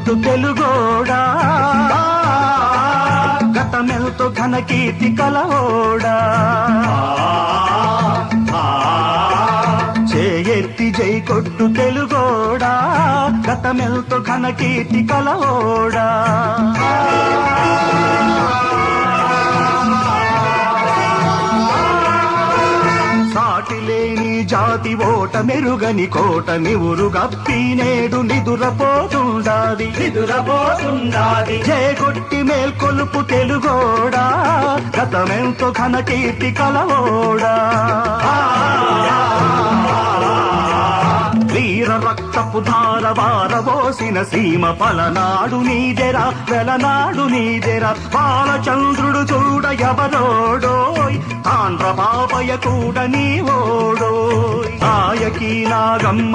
కొట్టు తెలుగోడా గతమెల్తో ఘన కీర్తి కలవోడా చేయెత్తి జై కొట్టు తెలుగోడా గతమెల్తో ఘన కీర్తి కలవోడా సాటిలేని జాతి ఓట మెరుగని కోట నివురు గప్పి నేడు నిదురపోతుండాది జయ కొట్టి మేల్కొలుపు తెలుగోడా గతమెంతో ఘన కీర్తి కలవోడా వీర రక్తపు ధార వారబోసిన సీమ పలనాడు నీదెరా వెలనాడు నీదెరా బాలచంద్రుడు చూడ ఎవరోడోయ్ తాండ్ర బాబయ్య కూడా నీవోడోయ్ నాయకీ నాగమ్మ